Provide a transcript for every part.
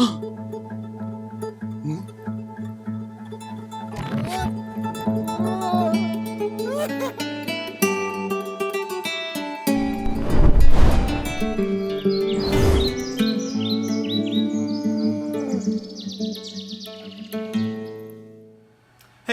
Hey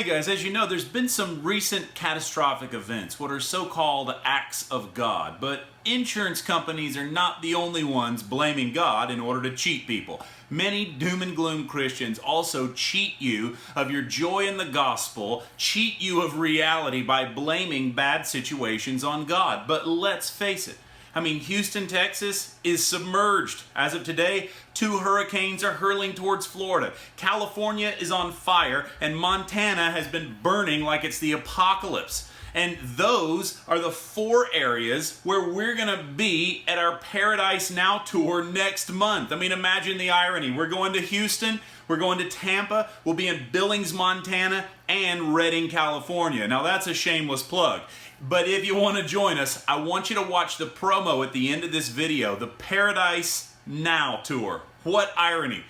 guys, as you know, there's been some recent catastrophic events, what are so-called acts of God. But insurance companies are not the only ones blaming God in order to cheat people. Many doom and gloom Christians also cheat you of your joy in the gospel, cheat you of reality by blaming bad situations on God. But let's face it, Houston, Texas is submerged. As of today, 2 hurricanes are hurling towards Florida. California is on fire, and Montana has been burning like it's the apocalypse. And those are the 4 areas where we're going to be at our Paradise Now tour next month. Imagine the irony. We're going to Houston, we're going to Tampa, we'll be in Billings, Montana, and Redding, California. Now that's a shameless plug. But if you want to join us, I want you to watch the promo at the end of this video, the Paradise Now tour. What irony.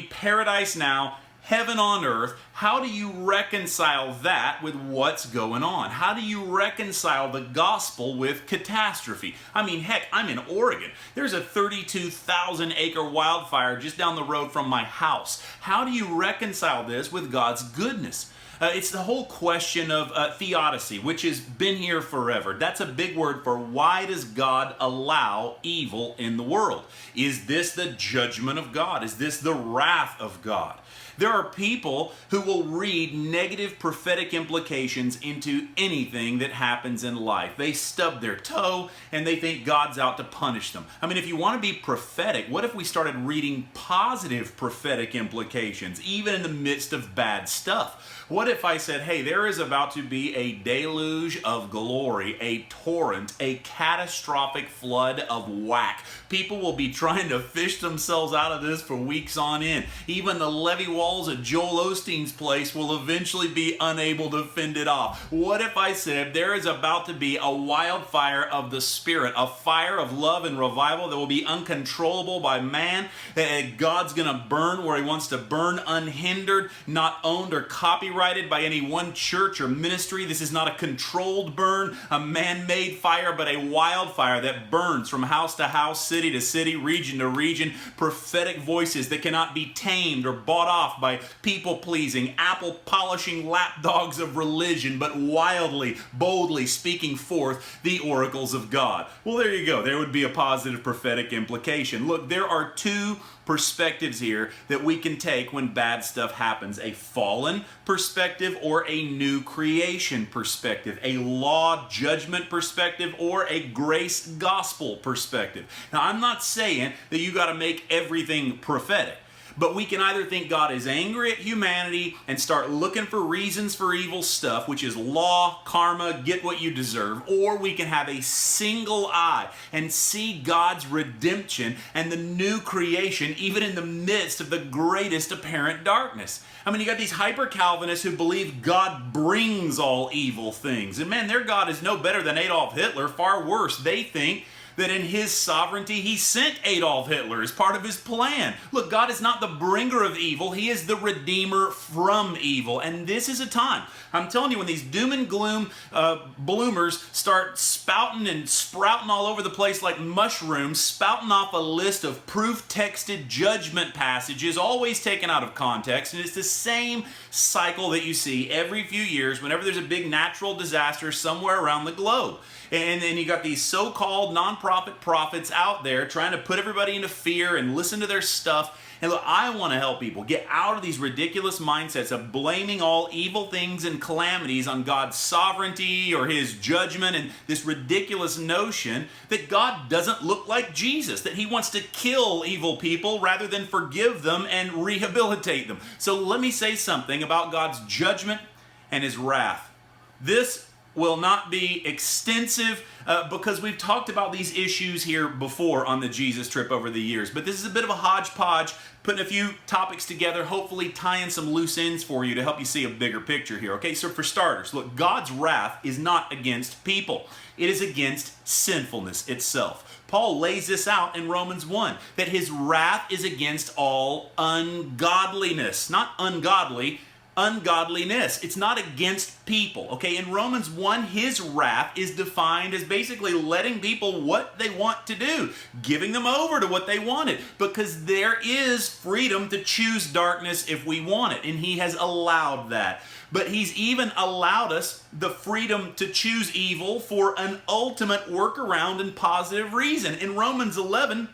Paradise Now, heaven on earth. How do you reconcile that with what's going on? How do you reconcile the gospel with catastrophe? Heck, I'm in Oregon. There's a 32,000 acre wildfire just down the road from my house. How do you reconcile this with God's goodness? It's the whole question of theodicy, which has been here forever. That's a big word for why does God allow evil in the world? Is this the judgment of God? Is this the wrath of God? There are people who will read negative prophetic implications into anything that happens in life. They stub their toe and they think God's out to punish them. If you want to be prophetic, what if we started reading positive prophetic implications, even in the midst of bad stuff? What if I said, hey, there is about to be a deluge of glory, a torrent, a catastrophic flood of whack. People will be trying to fish themselves out of this for weeks on end. Even the levee walls at Joel Osteen's place will eventually be unable to fend it off. What if I said there is about to be a wildfire of the Spirit, a fire of love and revival that will be uncontrollable by man, that God's going to burn where He wants to burn unhindered, not owned or copyrighted by any one church or ministry. This is not a controlled burn, a man-made fire, but a wildfire that burns from house to house, city to city, region to region. Prophetic voices that cannot be tamed or bought off by people-pleasing, apple-polishing lapdogs of religion, but wildly, boldly speaking forth the oracles of God. Well, there you go. There would be a positive prophetic implication. Look, there are 2 perspectives here that we can take when bad stuff happens. A fallen perspective or a new creation perspective. A law judgment perspective or a grace gospel perspective. Now, I'm not saying that you got to make everything prophetic. But we can either think God is angry at humanity and start looking for reasons for evil stuff, which is law, karma, get what you deserve, or we can have a single eye and see God's redemption and the new creation even in the midst of the greatest apparent darkness. You got these hyper-Calvinists who believe God brings all evil things. And man, their God is no better than Adolf Hitler, far worse. They think that in His sovereignty, He sent Adolf Hitler as part of His plan. Look, God is not the bringer of evil. He is the redeemer from evil. And this is a time, I'm telling you, when these doom and gloom bloomers start spouting and sprouting all over the place like mushrooms, spouting off a list of proof-texted judgment passages, always taken out of context. And it's the same cycle that you see every few years whenever there's a big natural disaster somewhere around the globe. And then you got these so-called nonprofit prophets out there trying to put everybody into fear and listen to their stuff. And look, I want to help people get out of these ridiculous mindsets of blaming all evil things and calamities on God's sovereignty or His judgment, and this ridiculous notion that God doesn't look like Jesus, that He wants to kill evil people rather than forgive them and rehabilitate them. So let me say something about God's judgment and His wrath. This will not be extensive because we've talked about these issues here before on the Jesus trip over the years. But this is a bit of a hodgepodge, putting a few topics together, hopefully tying some loose ends for you to help you see a bigger picture here. Okay, so for starters, look, God's wrath is not against people. It is against sinfulness itself. Paul lays this out in Romans 1, that his wrath is against all ungodliness. Not ungodly, ungodliness. It's not against people. Okay, in Romans 1, his wrath is defined as basically letting people what they want to do, giving them over to what they wanted, because there is freedom to choose darkness if we want it, and he has allowed that. But he's even allowed us the freedom to choose evil for an ultimate workaround and positive reason. In Romans 11,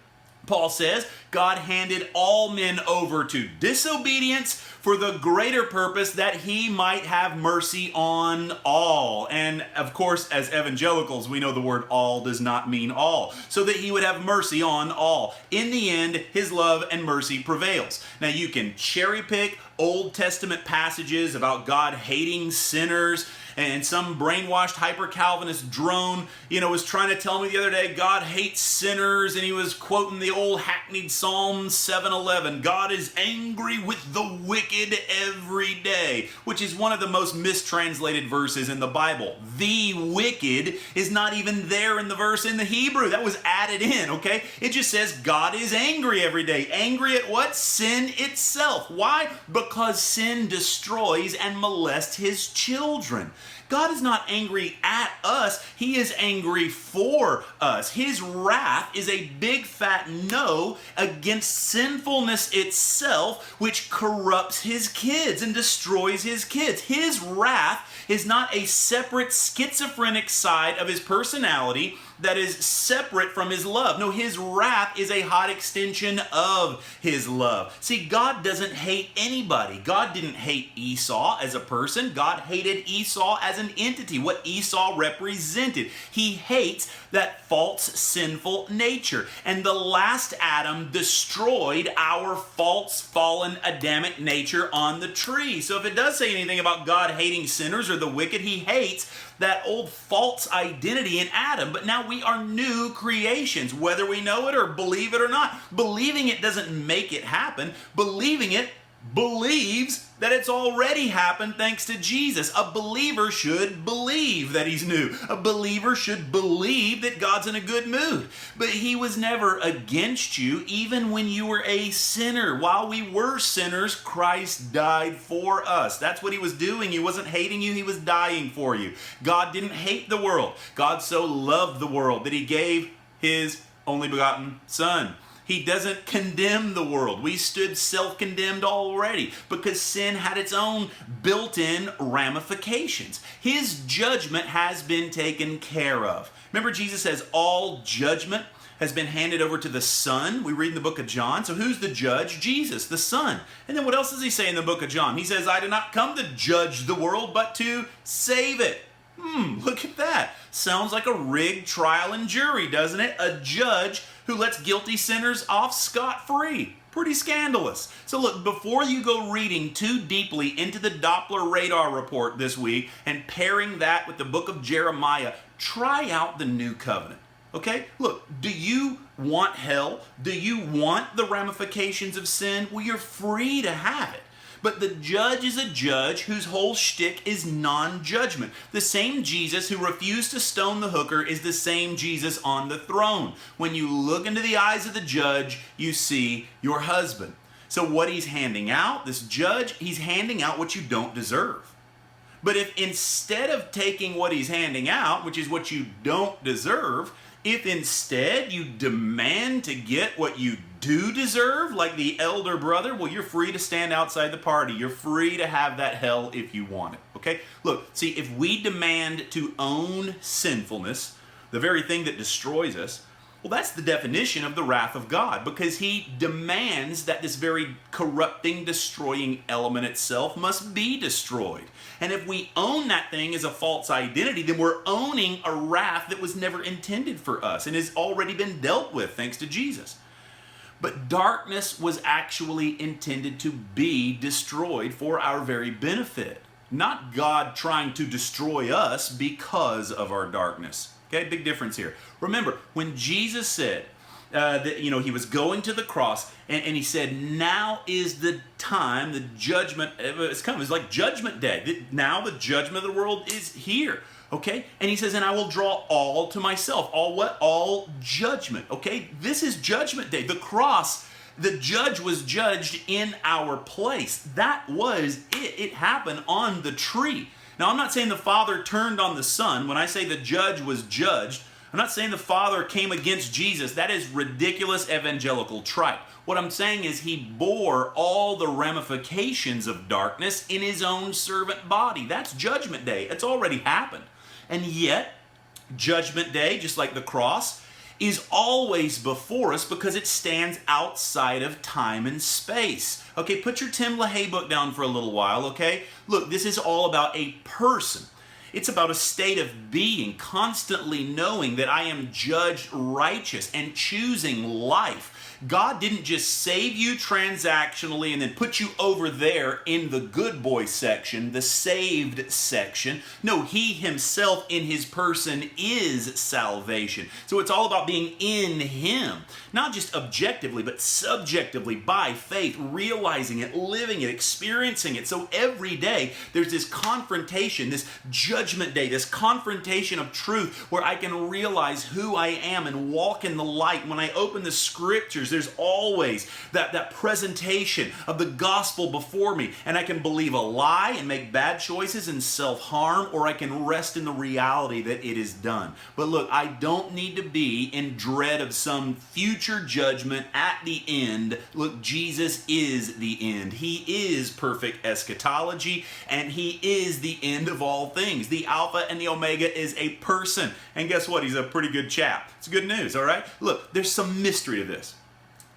Paul says, God handed all men over to disobedience for the greater purpose that he might have mercy on all. And of course, as evangelicals, we know the word all does not mean all. So that he would have mercy on all. In the end, his love and mercy prevails. Now you can cherry pick Old Testament passages about God hating sinners, and some brainwashed hyper-Calvinist drone, was trying to tell me the other day God hates sinners, and he was quoting the old hackneyed Psalm 7:11. God is angry with the wicked every day, which is one of the most mistranslated verses in the Bible. The wicked is not even there in the verse in the Hebrew. That was added in, okay? It just says God is angry every day. Angry at what? Sin itself. Why? Because sin destroys and molests his children. God is not angry at us. He is angry for us. His wrath is a big fat no against sinfulness itself, which corrupts his kids and destroys his kids. His wrath is not a separate schizophrenic side of his personality that is separate from his love. No, his wrath is a hot extension of his love. See, God doesn't hate anybody. God didn't hate Esau as a person. God hated Esau as an entity, what Esau represented. He hates that false, sinful nature. And the last Adam destroyed our false, fallen Adamic nature on the tree. So if it does say anything about God hating sinners or the wicked, he hates that old false identity in Adam. But now we are new creations, whether we know it or believe it or not. Believing it doesn't make it happen. Believing it believes that it's already happened thanks to Jesus. A believer should believe that he's new. A believer should believe that God's in a good mood. But he was never against you, even when you were a sinner. While we were sinners, Christ died for us. That's what he was doing. He wasn't hating you, he was dying for you. God didn't hate the world. God so loved the world that he gave his only begotten Son. He doesn't condemn the world. We stood self-condemned already because sin had its own built-in ramifications. His judgment has been taken care of. Remember, Jesus says all judgment has been handed over to the Son. We read in the book of John. So who's the judge? Jesus, the Son. And then what else does he say in the book of John? He says, I did not come to judge the world, but to save it. Look at that. Sounds like a rigged trial and jury, doesn't it? A judge who lets guilty sinners off scot-free. Pretty scandalous. So look, before you go reading too deeply into the Doppler radar report this week and pairing that with the book of Jeremiah, try out the new covenant. Okay? Look, do you want hell? Do you want the ramifications of sin? Well, you're free to have it. But the judge is a judge whose whole shtick is non-judgment. The same Jesus who refused to stone the hooker is the same Jesus on the throne. When you look into the eyes of the judge, you see your husband. So what he's handing out, this judge, he's handing out what you don't deserve. But if instead of taking what he's handing out, which is what you don't deserve, if instead you demand to get what you do deserve, like the elder brother, well, you're free to stand outside the party. You're free to have that hell if you want it, okay? Look, see, if we demand to own sinfulness, the very thing that destroys us, well, that's the definition of the wrath of God, because he demands that this very corrupting, destroying element itself must be destroyed. And if we own that thing as a false identity, then we're owning a wrath that was never intended for us and has already been dealt with thanks to Jesus. But darkness was actually intended to be destroyed for our very benefit. not God trying to destroy us because of our darkness. Okay, big difference here. Remember, when Jesus said that, he was going to the cross, and he said, now is the time, the judgment, it's coming. It's like judgment day. Now the judgment of the world is here. Okay? And he says, and I will draw all to myself. All what? All judgment. Okay? This is judgment day. The cross, the judge was judged in our place. That was it. It happened on the tree. Now, I'm not saying the Father turned on the Son. When I say the judge was judged, I'm not saying the Father came against Jesus. That is ridiculous evangelical tripe. What I'm saying is he bore all the ramifications of darkness in his own servant body. That's judgment day. It's already happened. And yet, judgment day, just like the cross, is always before us because it stands outside of time and space. Okay, put your Tim LaHaye book down for a little while, okay? Look, this is all about a person. It's about a state of being, constantly knowing that I am judged righteous and choosing life. God didn't just save you transactionally and then put you over there in the good boy section, the saved section. No, he himself in his person is salvation. So it's all about being in him, not just objectively, but subjectively by faith, realizing it, living it, experiencing it. So every day there's this confrontation, this judgment day, this confrontation of truth where I can realize who I am and walk in the light. When I open the scriptures, there's always that presentation of the gospel before me, and I can believe a lie and make bad choices and self-harm, or I can rest in the reality that it is done. But look, I don't need to be in dread of some future judgment at the end. Look, Jesus is the end. He is perfect eschatology, and he is the end of all things. The Alpha and the Omega is a person, and guess what? He's a pretty good chap. It's good news, all right? Look, there's some mystery to this.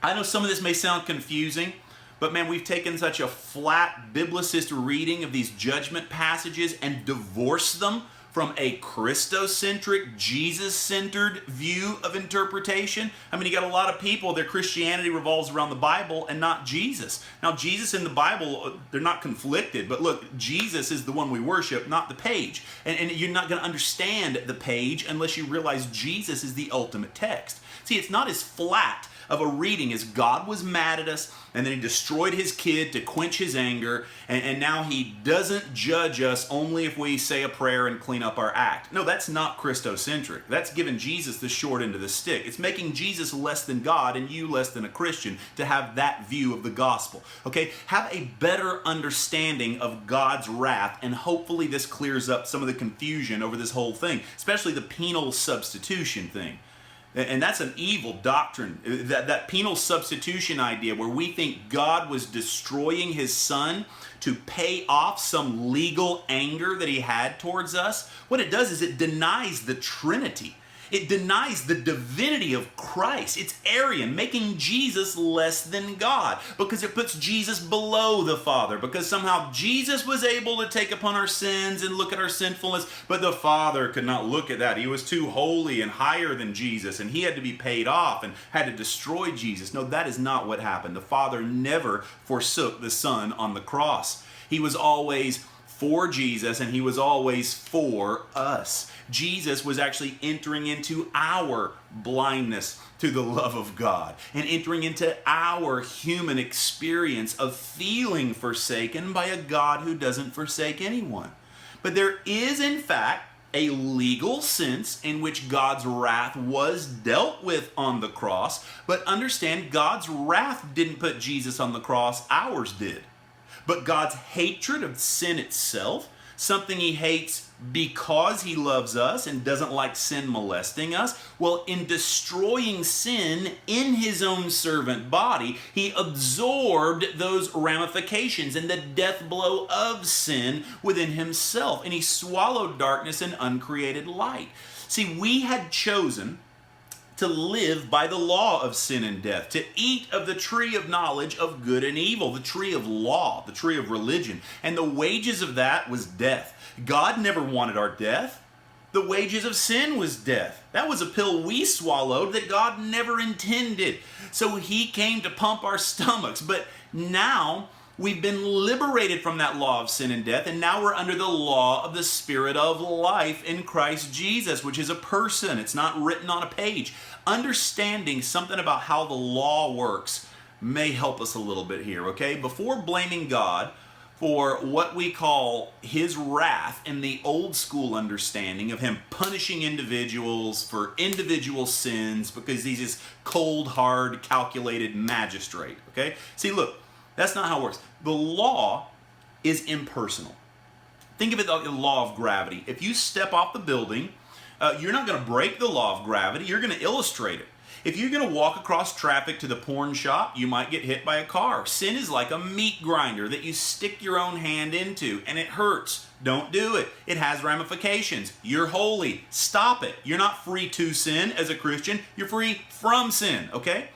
I know some of this may sound confusing, but man, we've taken such a flat biblicist reading of these judgment passages and divorced them from a Christocentric, Jesus-centered view of interpretation. I mean, you got a lot of people, their Christianity revolves around the Bible and not Jesus. Now, Jesus and the Bible, they're not conflicted, but look, Jesus is the one we worship, not the page. And you're not going to understand the page unless you realize Jesus is the ultimate text. See, it's not as flat of a reading as God was mad at us, and then he destroyed his kid to quench his anger, and now he doesn't judge us only if we say a prayer and clean up our act. No, that's not Christocentric. That's giving Jesus the short end of the stick. It's making Jesus less than God and you less than a Christian to have that view of the gospel. Okay? Have a better understanding of God's wrath, and hopefully this clears up some of the confusion over this whole thing, especially the penal substitution thing. And that's an evil doctrine, that penal substitution idea where we think God was destroying his son to pay off some legal anger that he had towards us. What it does is it denies the Trinity. It denies the divinity of Christ. It's Arian, making Jesus less than God, because it puts Jesus below the Father, because somehow Jesus was able to take upon our sins and look at our sinfulness, but the Father could not look at that. He was too holy and higher than Jesus, and he had to be paid off and had to destroy Jesus. No, that is not what happened. The Father never forsook the Son on the cross. He was always for Jesus, and he was always for us. Jesus was actually entering into our blindness to the love of God and entering into our human experience of feeling forsaken by a God who doesn't forsake anyone. But there is, in fact, a legal sense in which God's wrath was dealt with on the cross, but understand, God's wrath didn't put Jesus on the cross, ours did. But God's hatred of sin itself, something he hates because he loves us and doesn't like sin molesting us, well, in destroying sin in his own servant body, he absorbed those ramifications and the death blow of sin within himself, and he swallowed darkness and uncreated light. See, we had chosen to live by the law of sin and death, to eat of the tree of knowledge of good and evil, the tree of law, the tree of religion. And the wages of that was death. God never wanted our death. The wages of sin was death. That was a pill we swallowed that God never intended. So he came to pump our stomachs. But now We've been liberated from that law of sin and death, and now we're under the law of the Spirit of life in Christ Jesus, which is a person. It's not written on a page. Understanding something about how the law works may help us a little bit here, okay? Before blaming God for what we call his wrath in the old school understanding of him punishing individuals for individual sins because he's this cold, hard, calculated magistrate, okay? See, look, that's not how it works. The law is impersonal. Think of it like the law of gravity. If you step off the building, you're not going to break the law of gravity, you're going to illustrate it. If you're going to walk across traffic to the porn shop, you might get hit by a car. Sin is like a meat grinder that you stick your own hand into, and it hurts. Don't do it. It has ramifications. You're holy. Stop it. You're not free to sin as a Christian. You're free from sin, okay?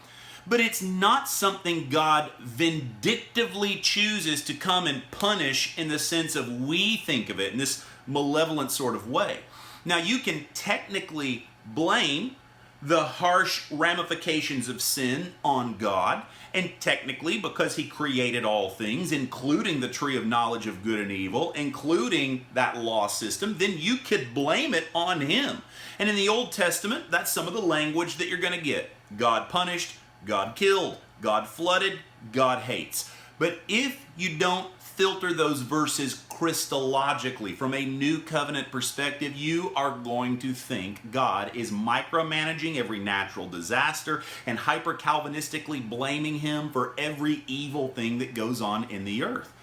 But it's not something God vindictively chooses to come and punish in the sense of we think of it in this malevolent sort of way. Now, you can technically blame the harsh ramifications of sin on God, and technically, because he created all things, including the tree of knowledge of good and evil, including that law system, then you could blame it on him. And in the Old Testament, that's some of the language that you're going to get. God punished, God killed, God flooded, God hates. But if you don't filter those verses Christologically from a new covenant perspective, you are going to think God is micromanaging every natural disaster and hyper-Calvinistically blaming him for every evil thing that goes on in the earth.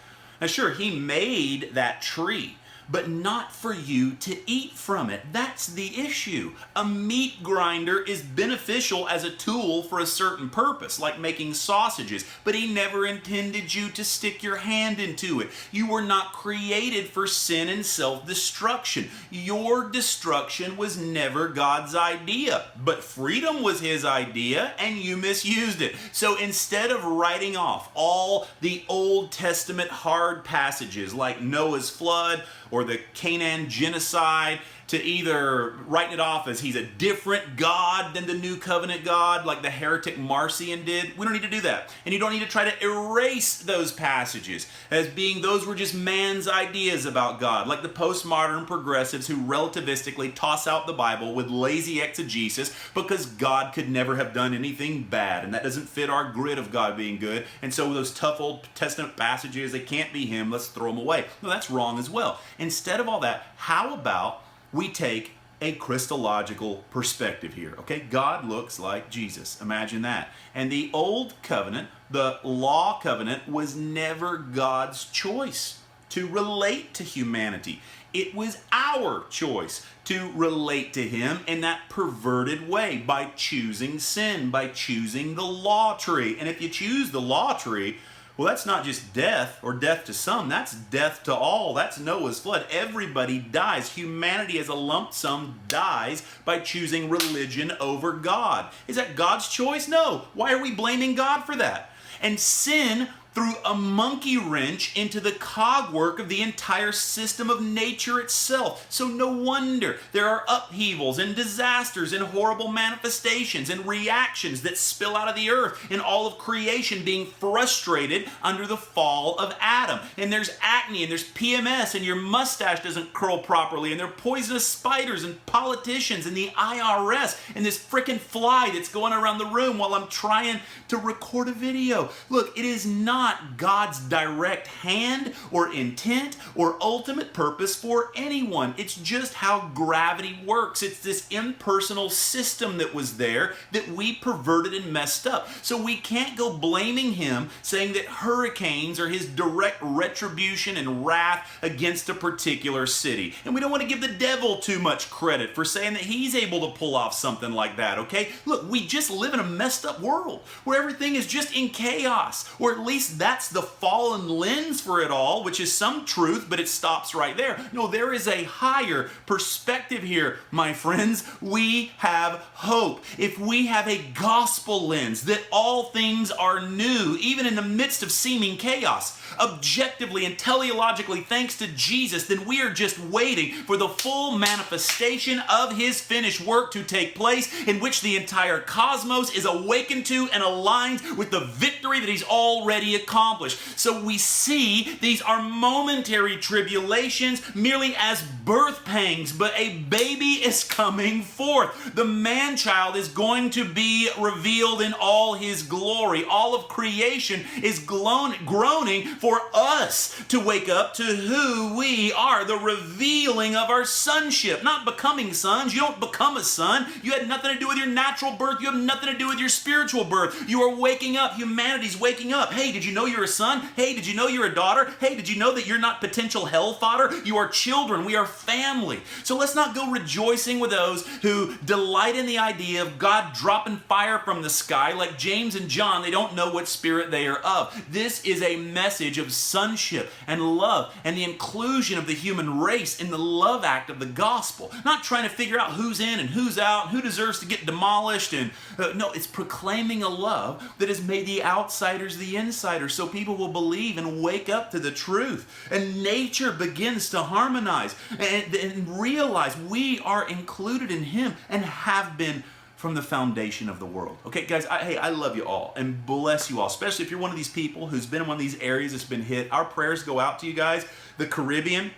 Now sure, he made that tree, but not for you to eat from it. That's the issue. A meat grinder is beneficial as a tool for a certain purpose, like making sausages, but he never intended you to stick your hand into it. You were not created for sin and self-destruction. Your destruction was never God's idea, but freedom was his idea, and you misused it. So instead of writing off all the Old Testament hard passages like Noah's flood or the Canaan genocide, to either writing it off as he's a different God than the New Covenant God, like the heretic Marcion did. We don't need to do that. And you don't need to try to erase those passages as being those were just man's ideas about God, like the postmodern progressives who relativistically toss out the Bible with lazy exegesis because God could never have done anything bad, and that doesn't fit our grid of God being good. And so those tough Old Testament passages, they can't be him, let's throw them away. No, that's wrong as well. Instead of all that, how about we take a Christological perspective here, okay? God looks like Jesus. Imagine that. And the Old Covenant, the Law Covenant, was never God's choice to relate to humanity. It was our choice to relate to him in that perverted way by choosing sin, by choosing the law tree. And if you choose the law tree, well, that's not just death or death to some. That's death to all. That's Noah's flood. Everybody dies. Humanity as a lump sum dies by choosing religion over God. Is that God's choice? No. Why are we blaming God for that? And sin threw a monkey wrench into the cogwork of the entire system of nature itself. So no wonder there are upheavals and disasters and horrible manifestations and reactions that spill out of the earth, and all of creation being frustrated under the fall of Adam. And there's acne and there's PMS and your mustache doesn't curl properly and there are poisonous spiders and politicians and the IRS and this frickin' fly that's going around the room while I'm trying to record a video. Look, it is not God's direct hand or intent or ultimate purpose for anyone. It's just how gravity works. It's this impersonal system that was there that we perverted and messed up. So we can't go blaming him, saying that hurricanes are his direct retribution and wrath against a particular city. And we don't want to give the devil too much credit for saying that he's able to pull off something like that, okay? Look, we just live in a messed up world where everything is just in chaos, or at least that's the fallen lens for it all, which is some truth, but it stops right there. No, there is a higher perspective here, my friends. We have hope. If we have a gospel lens that all things are new, even in the midst of seeming chaos, objectively and teleologically thanks to Jesus, then we are just waiting for the full manifestation of his finished work to take place, in which the entire cosmos is awakened to and aligned with the victory that he's already accomplished. So we see these are momentary tribulations merely as birth pangs, but a baby is coming forth. The man-child is going to be revealed in all his glory. All of creation is groaning for us to wake up to who we are, the revealing of our sonship, not becoming sons. You don't become a son. You had nothing to do with your natural birth. You have nothing to do with your spiritual birth. You are waking up. Humanity's waking up. Hey, did you know you're a son? Hey, did you know you're a daughter? Hey, did you know that you're not potential hell fodder? You are children. We are family. So let's not go rejoicing with those who delight in the idea of God dropping fire from the sky like James and John. They don't know what spirit they are of. This is a message of sonship and love and the inclusion of the human race in the love act of the gospel. Not trying to figure out who's in and who's out, who deserves to get demolished. And no, it's proclaiming a love that has made the outsiders the insiders so people will believe and wake up to the truth. And nature begins to harmonize and realize we are included in Him and have been from the foundation of the world. Okay, guys, I love you all and bless you all, especially if you're one of these people who's been in one of these areas that's been hit. Our prayers go out to you guys. The Caribbean,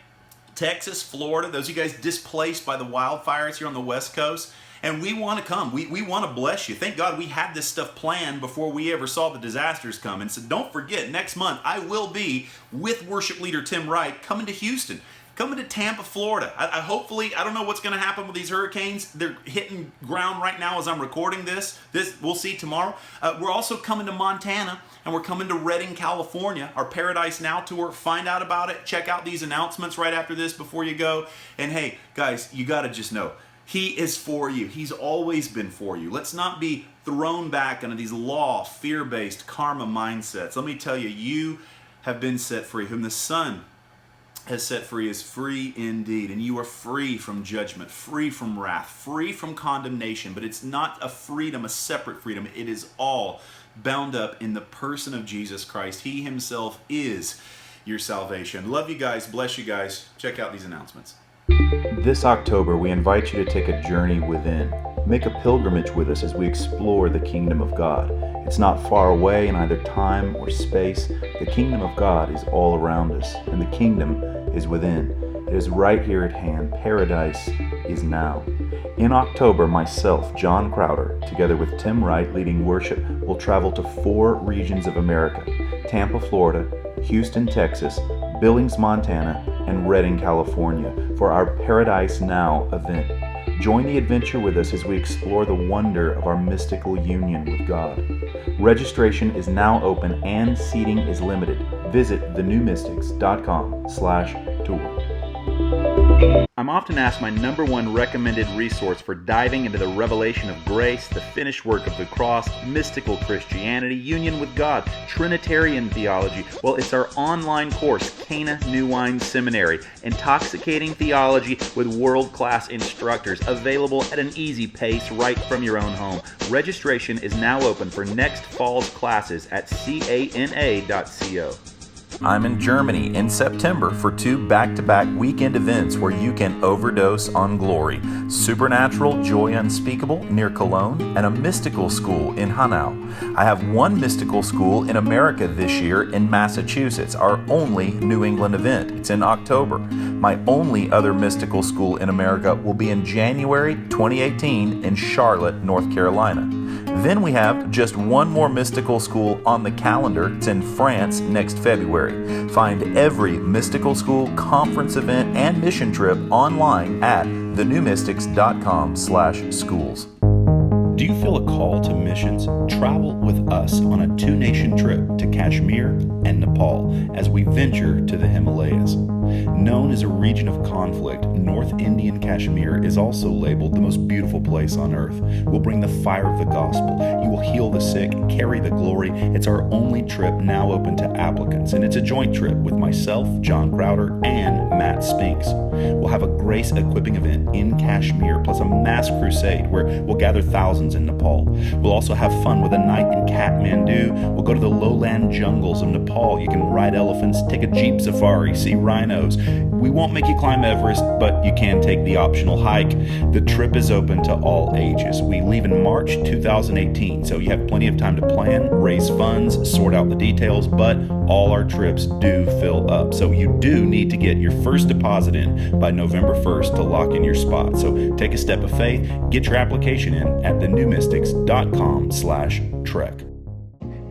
Texas, Florida, those of you guys displaced by the wildfires here on the West Coast. And we want to come. We want to bless you. Thank God we had this stuff planned before we ever saw the disasters come. And so don't forget, next month I will be with worship leader Tim Wright coming to Houston, coming to Tampa, Florida. I don't know what's going to happen with these hurricanes. They're hitting ground right now as I'm recording this. We'll see tomorrow. We're also coming to Montana, and we're coming to Redding, California, our Paradise Now tour. Find out about it. Check out these announcements right after this before you go. And hey, guys, you got to just know, He is for you. He's always been for you. Let's not be thrown back into these law, fear-based karma mindsets. Let me tell you, you have been set free. Whom the Son has set free is free indeed. And you are free from judgment, free from wrath, free from condemnation. But it's not a freedom, a separate freedom. It is all bound up in the person of Jesus Christ. He Himself is your salvation. Love you guys. Bless you guys. Check out these announcements. This October, we invite you to take a journey within. Make a pilgrimage with us as we explore the kingdom of God. It's not far away in either time or space. The kingdom of God is all around us, and the kingdom is within. It is right here at hand. Paradise is now. In October, myself, John Crowder, together with Tim Wright leading worship, will travel to 4 regions of America: Tampa, Florida, Houston, Texas, Billings, Montana, and Redding, California, for our Paradise Now event. Join the adventure with us as we explore the wonder of our mystical union with God. Registration is now open and seating is limited. Visit thenewmystics.com/tour. I'm often asked my number one recommended resource for diving into the revelation of grace, the finished work of the cross, mystical Christianity, union with God, Trinitarian theology. Well, it's our online course, Cana New Wine Seminary, Intoxicating Theology with world-class instructors, available at an easy pace right from your own home. Registration is now open for next fall's classes at cana.co. I'm in Germany in September for 2 back-to-back weekend events where you can overdose on glory. Supernatural Joy Unspeakable near Cologne and a mystical school in Hanau. I have one mystical school in America this year in Massachusetts, our only New England event. It's in October. My only other mystical school in America will be in January 2018 in Charlotte, North Carolina. Then we have just one more mystical school on the calendar. It's in France next February. Find every mystical school, conference event, and mission trip online at thenewmystics.com/schools. Do you feel a call to missions? Travel with us on a 2-nation trip to Kashmir and Nepal as we venture to the Himalayas. Known as a region of conflict, North Indian Kashmir is also labeled the most beautiful place on earth. We'll bring the fire of the gospel. You will heal the sick, carry the glory. It's our only trip now open to applicants, and it's a joint trip with myself, John Crowder, and Matt Spinks. We'll have a grace equipping event in Kashmir, plus a mass crusade where we'll gather thousands in Nepal. Nepal. We'll also have fun with a night in Kathmandu. We'll go to the lowland jungles of Nepal. You can ride elephants, take a jeep safari, see rhinos. We won't make you climb Everest, but you can take the optional hike. The trip is open to all ages. We leave in March 2018, so you have plenty of time to plan, raise funds, sort out the details, but all our trips do fill up. So you do need to get your first deposit in by November 1st to lock in your spot. So take a step of faith, get your application in at thenewmystics.com/trek.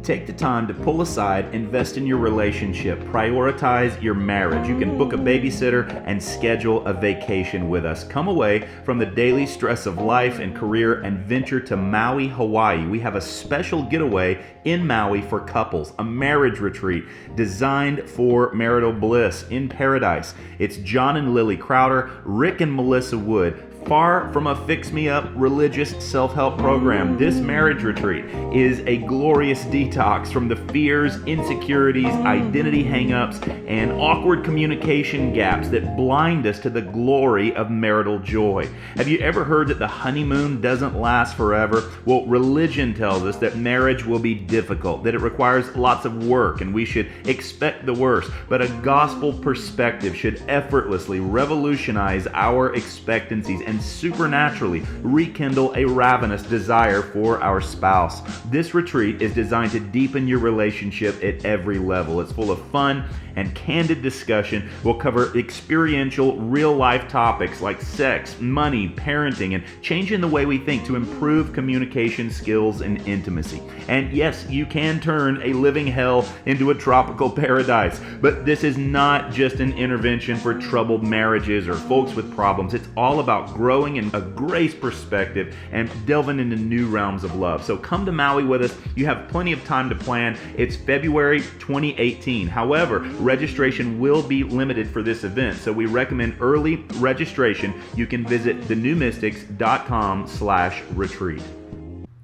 Take the time to pull aside, invest in your relationship, prioritize your marriage. You can book a babysitter and schedule a vacation with us. Come away from the daily stress of life and career and venture to Maui, Hawaii. We have a special getaway in Maui for couples, a marriage retreat designed for marital bliss in paradise. It's John and Lily Crowder, Rick and Melissa Wood. Far from a fix-me-up religious self-help program, this marriage retreat is a glorious detox from the fears, insecurities, identity hang-ups, and awkward communication gaps that blind us to the glory of marital joy. Have you ever heard that the honeymoon doesn't last forever? Well, religion tells us that marriage will be difficult, that it requires lots of work, and we should expect the worst. But a gospel perspective should effortlessly revolutionize our expectancies and supernaturally rekindle a ravenous desire for our spouse. This retreat is designed to deepen your relationship at every level. It's full of fun and candid discussion. We'll cover experiential, real-life topics like sex, money, parenting, and changing the way we think to improve communication skills and intimacy. And yes, you can turn a living hell into a tropical paradise, but this is not just an intervention for troubled marriages or folks with problems. It's all about growing in a grace perspective and delving into new realms of love. So come to Maui with us. You have plenty of time to plan. It's February 2018. However, registration will be limited for this event, so we recommend early registration. You can visit thenewmystics.com/retreat.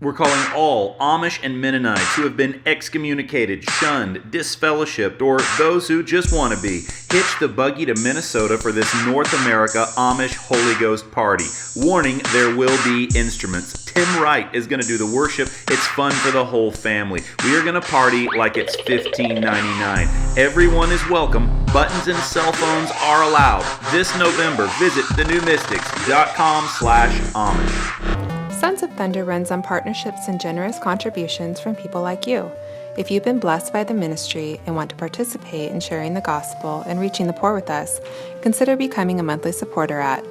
We're calling all Amish and Mennonites who have been excommunicated, shunned, disfellowshipped, or those who just want to be. Hitch the buggy to Minnesota for this North America Amish Holy Ghost party. Warning, there will be instruments. Tim Wright is going to do the worship. It's fun for the whole family. We are going to party like it's $15.99. Everyone is welcome. Buttons and cell phones are allowed. This November, visit thenewmystics.com/Amish. Sons of Thunder runs on partnerships and generous contributions from people like you. If you've been blessed by the ministry and want to participate in sharing the gospel and reaching the poor with us, consider becoming a monthly supporter at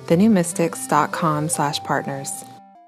thenewmystics.com/partners.